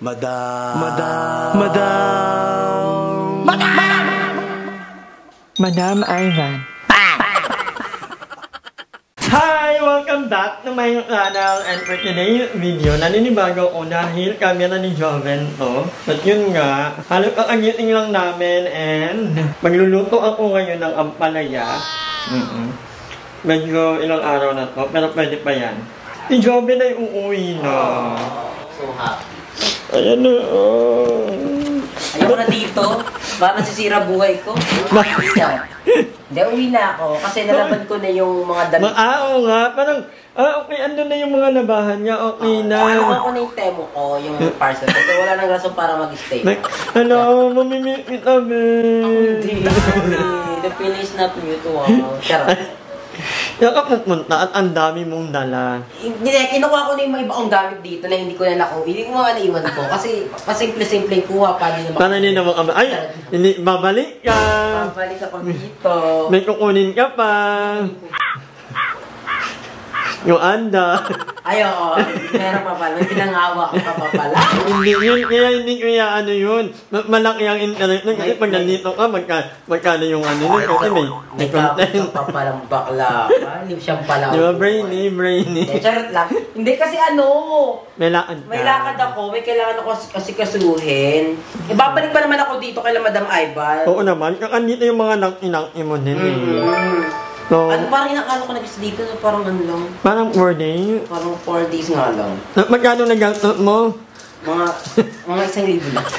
Madam. Madam Ivan. Hi! Welcome back to my channel, and for today's video, naninibago ko dahil camera ni Joven to. At yun nga, halos kakagiting lang namin and magluluto ako ngayon ng ampalaya. Medyo ilang araw na to, pero pwede pa yan. Si Joven ay uuwi na. So happy. Ayan na. Ayoko na dito. Baka nasisira buhay ko. Hindi, uwi na ako. Kasi nalaban ko na yung mga damit. Oo nga. Parang, okay, andun na yung mga labahan niya. Okay na. Nakuha ko na yung temo ko, yung parcel. Kasi wala nang rason para mag-stay. Hello, mamimit kita, babe. Hindi. The feeling is not mutual. Charot. Pumunta at ang dami mong dala. Hindi, kinukuha ko na yung mga iba kong gamit dito na hindi ko na nakuha. Hindi ko mga naiwan ko. Kasi pasimple-simple kuha pa din naman. Paano hindi naman kami? Ay, hindi, babalik ka. Babalik ako dito. May kukunin ka pa. Yung anda. Ay, oo. Meron pa pala. May pinangawa ko pa pala. Hindi yun, kaya hindi kaya ano yun. Malaki ang internet nun. Kasi pag nandito ka, magkano yung ano nun. Kasi may content. May pa palang bakla. Hindi siyang pala. Diba, brainy. Charot lang. Hindi kasi ano. May lakad ka. May lakad ako. May kailangan ako kasi kasuhin. Ibabalik pa naman ako dito kay Madam Ivan. Oo naman. Kakandito yung mga nang-inang mo din. So, ano parang inakala ko nag-isa dito na parang ano lang. Parang 4 days. Parang 4 days nga lang. Magkano nagastos mo? Mga 1,000 lang.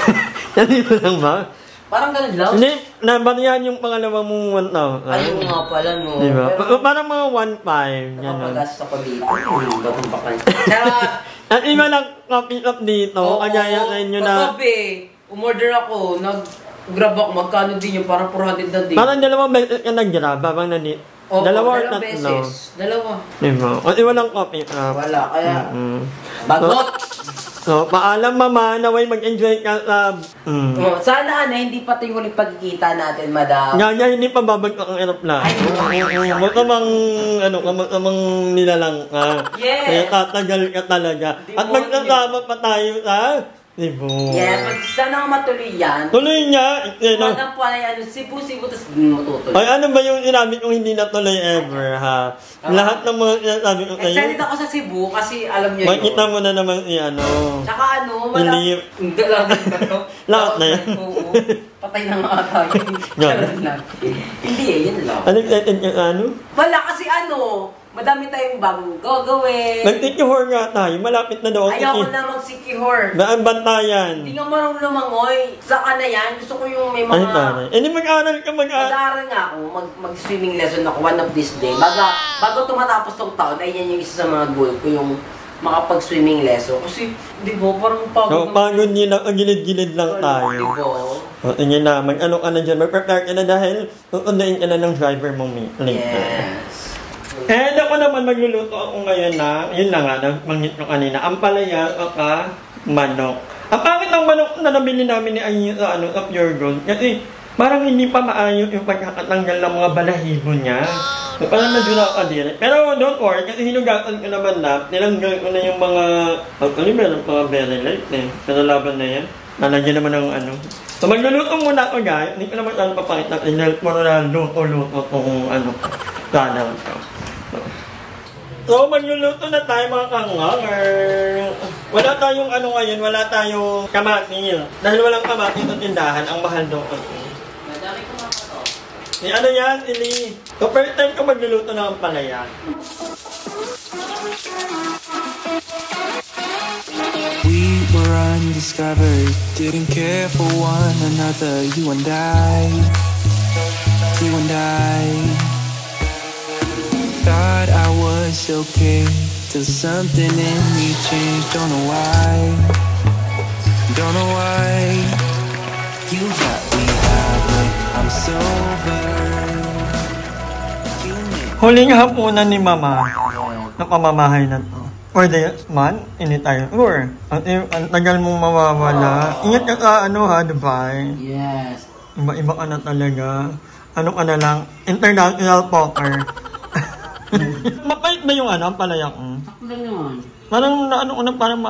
1,000 lang ba? Parang ganun lang. Hindi, nabarihan yung pangalawa mong 1,000. Ayun nga pala no. Diba? Pero, parang mga 1,500. nakapagastos ako dito. Hindi ba kung bakal. Charot! At iba lang copy up dito. Kagaya sa inyo na. Kagabi, umorder ako. Nag-grab ako. Magkano din yung parang 400 na din. Parang dalawang beses ka nag-grab habang nandito. Oo, Dalawa or dalawang tatlo? beses. Dalawa. Diba? At iba lang copy up. Wala, kaya bagot! So, paalam mama, naway mag-enjoy ka sa... Oh, sana hindi pa ito yung huling pagkikita natin, madam. Nga, hindi pa babagak ang aeroplano. Makamang, nilalang ka. Yes! Kaya tatagal ka talaga. At magkasama pa tayo sa... Cebu. Yes, sana matuloy yan. Tuloy niya. Madam po na yan, Cebu, tapos matutuloy. Ay, ano ba yung sinabi kong hindi natuloy ever, ha? Lahat ng mga sinasabi ko sa'yo. Excited ako sa Cebu kasi alam niyo yun. Makita mo na naman si ano. Tsaka ano, wala. Hindi lang ito. Lahat na yan. Oo. Patay na nga tayo. Hindi yun lang. Ano excited ka ano? Wala kasi ano, madami tayong bagong gagawin. Nag-tikihor nga tayo. Malapit na daw. Ayoko na mag-sikihor. Daan bantayan. Hindi nga marunong lumangoy. Saka na yan. Gusto ko yung may mga... Ay, taray. Hindi mag-aaral ka Mag-aaral nga ako. Mag-swimming lesson ako one of this day. Bago tumatapos tong taon, ay yan yung isa sa mga goal ko, yung makapag-swimming lesson. Kasi, di ba, parang pagod. So, pagod nyo lang. Gilid-gilid lang tayo. Di ba? O, tingin na. Mag-ano ka na dyan. Mag-prepare ka na dahil tutundain ka na ng driver mo later. Yes. And ako naman magluluto ako ngayon na, yun na nga, nabanggit ko kanina, ampalaya at manok. Ang pangit ng manok na nabili namin ni Ayi sa Pure Gold. Kasi parang hindi pa maayos yung pagkakatanggal ng mga balahibo niya. So parang medyo nakakadiri. Pero don't worry, kasi hinugatan ko naman na, nilanggal ko na yung mga, actually meron mga very light eh. Pero laban na yan. Nalagyan naman ng ano. So magluluto muna ako guys. Hindi ko naman ano papakita. Inhelp mo na luto kung channel ko. So, magluluto na tayo mga kanganger. Wala tayong ano ngayon, wala tayong kamatil. Dahil walang kamatil sa tindahan, ang mahal daw kasi. Madami ko nga to. Ano yan, Ili? So, first time ko magluluto ng ampalaya. We were undiscovered, didn't care for one another, you and I. Thought I was okay till something in me changed. Don't know why. You got me high, but I'm sober. Huling hapunan ni Mama ng pamamahay na to. For this month, ini tayo. Or, ang tagal mong mawawala. Ingat ka sa Dubai. Yes. Iba-iba ka na talaga. Ano ka na lang, international poker. Mapait ba yung ampalaya ko? Sakto lang naman. Parang naano ko na parang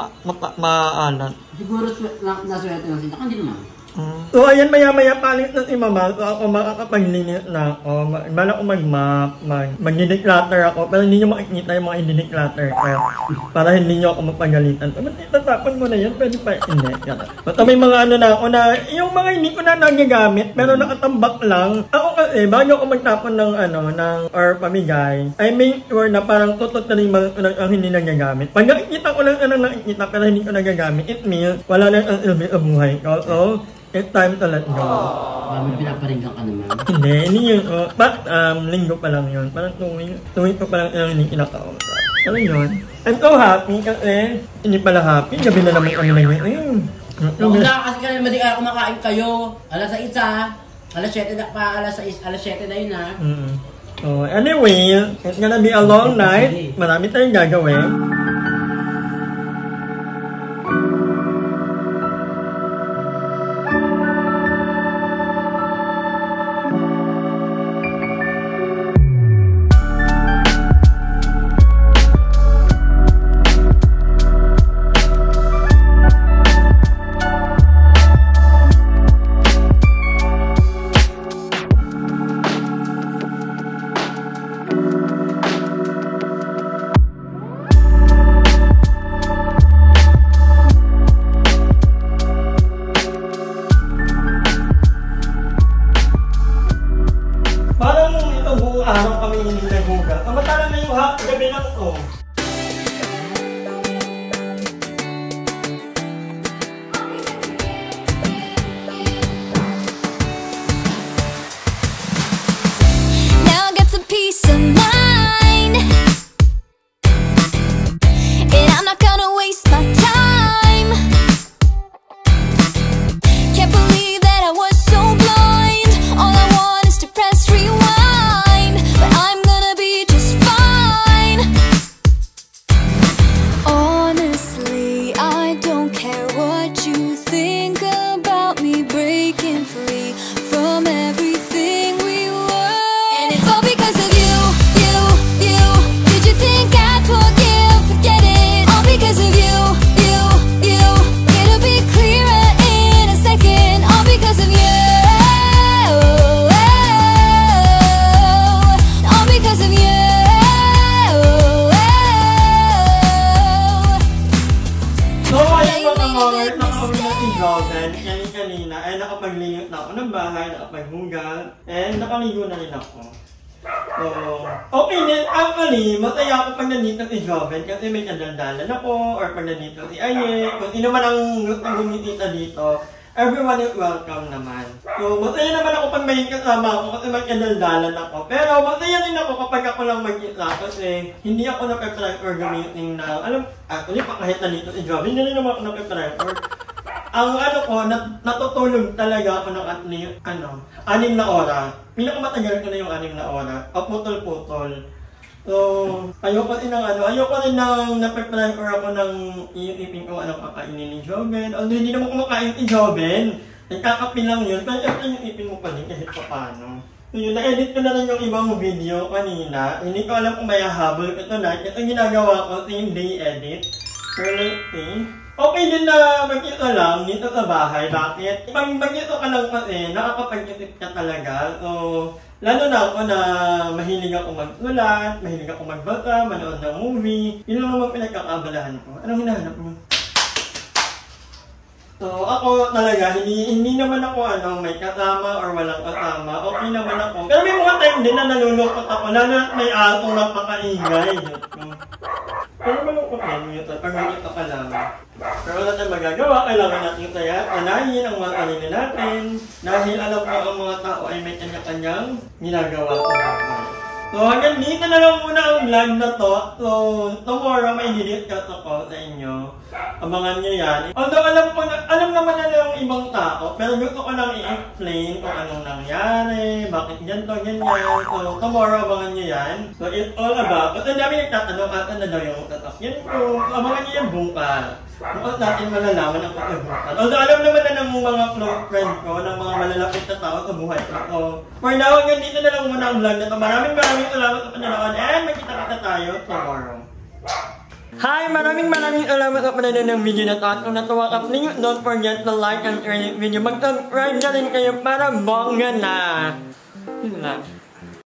maalat. Siguro naswerte lang sila. Hindi naman. So, ayan, maya-maya palit na si Mama. So, ako makakapaglinis na ako. Bala ko mag-map, mag-declutter ako. Pero hindi nyo makikita yung mga i-declutter ko. Para hindi nyo ako mapagalitan. Ba't itatapon mo na yan? Pwede pa, hindi. Basta may mga ano na ako na, yung mga hindi ko na nagagamit, pero nakatambak lang. Ako kasi, bago ako magtapon ng ano, or pamigay, I make sure na parang tutot na rin ang hindi nagagamit. Pag nakikita ko lang nakikita, pero hindi ko nagagamit, it means wala na ang ilbit ang buhay ko. So, it's time to let go. May pinaparinggan ka naman. Hindi yun. Linggo pa lang yun. Parang tuwing ko pa lang yung hindi kinakausap. Ano yun? I'm so happy kasi hindi pala happy. Gabi na naman kami lang yun. Kung kasi kami madi kumakain kayo, alas 1, alas 7 na pa, alas 7 na yun ha. So anyway, it's gonna be a long night. Marami tayong gagawin. Araw kami hindi naghugas. Kamatalan na yung gabi lang to. Now I got some peace of mind, and I'm not gonna waste my time. Can't believe that I was so blind. All I want is to press rewind. Kanina ay nakapaglinis na ako ng bahay, nakapaghugas, and nakaligo na rin ako. So, okay din. Actually, masaya ako pag nandito si Joven kasi may kadaldalan ako, or pag nandito si Aye, kung sino man ang gusto bumisita dito, everyone is welcome naman. So, masaya naman ako pag may kasama ako kasi may kadaldalan ako. Pero masaya rin ako kapag ako lang mag-isa kasi hindi ako na-prepare or gamitin na, actually, kahit nandito si Joven, hindi rin naman ako na-prepare or ang ano ko, natutulog talaga ako ng at least, 6 na oras. Pinakamatagal ko na yung 6 na oras. Putol-putol. So, ayoko rin ng na-prepare or ako ng iipin ko anong kakainin ni Joven. Although hindi naman kumakain si Joven. Nagkakapi lang yun. Pero yung ipin mo pa din kahit pa paano. So yun, na-edit ko na rin yung ibang video kanina. Hindi ko alam kung may habol ko tonight. Ito ginagawa ko, same day edit. So let's see. Okay din na mag-ito lang dito sa bahay. Bakit? Pag mag-ito ka lang kasi, nakakapag-isip ka talaga. So, lalo na ako na mahilig ako magsulat, mahilig ako magbasa, manood ng movie. Yun lang naman pinagkakaabalahan ko. Anong hinahanap mo? So, ako talaga, hindi naman ako may kasama or walang kasama. Okay naman ako. Pero may mga time din na nalulungkot ako. Lalo na may atong napakaingay. Pero malungkot lang yun. Pag magkita ka lang. Pero wala tayong magagawa, kailangan natin anahin ang mga kanina natin dahil alam ko ang mga tao ay may kanya-kanyang ginagawa sa buhay. So hanggang dito na lang muna ang vlog na to. So tomorrow may i-discuss ako sa inyo. Abangan nyo yan. Although alam naman na ng ibang tao, pero gusto ko lang i-explain kung anong nangyari, bakit ganito, ganyan. So tomorrow abangan nyo yan. So it's all about, kasi dami nagtatanong ata na daw yung tatakyan ko. So abangan nyo yan bukas. Bukas natin malalaman ang pagkabukas. Although alam naman na ng mga close friends ko, ng mga malalapit na tao sa buhay ko. So for now, hanggang dito na lang muna ang vlog na to. Maraming salamat sa panonood and magkita-kita tayo tomorrow. Hi! Maraming salamat sa panonood ng video na to. At kung natuwa ka, please don't forget to like and share this video. Mag-subscribe na rin kayo para bongga na. Yun lang.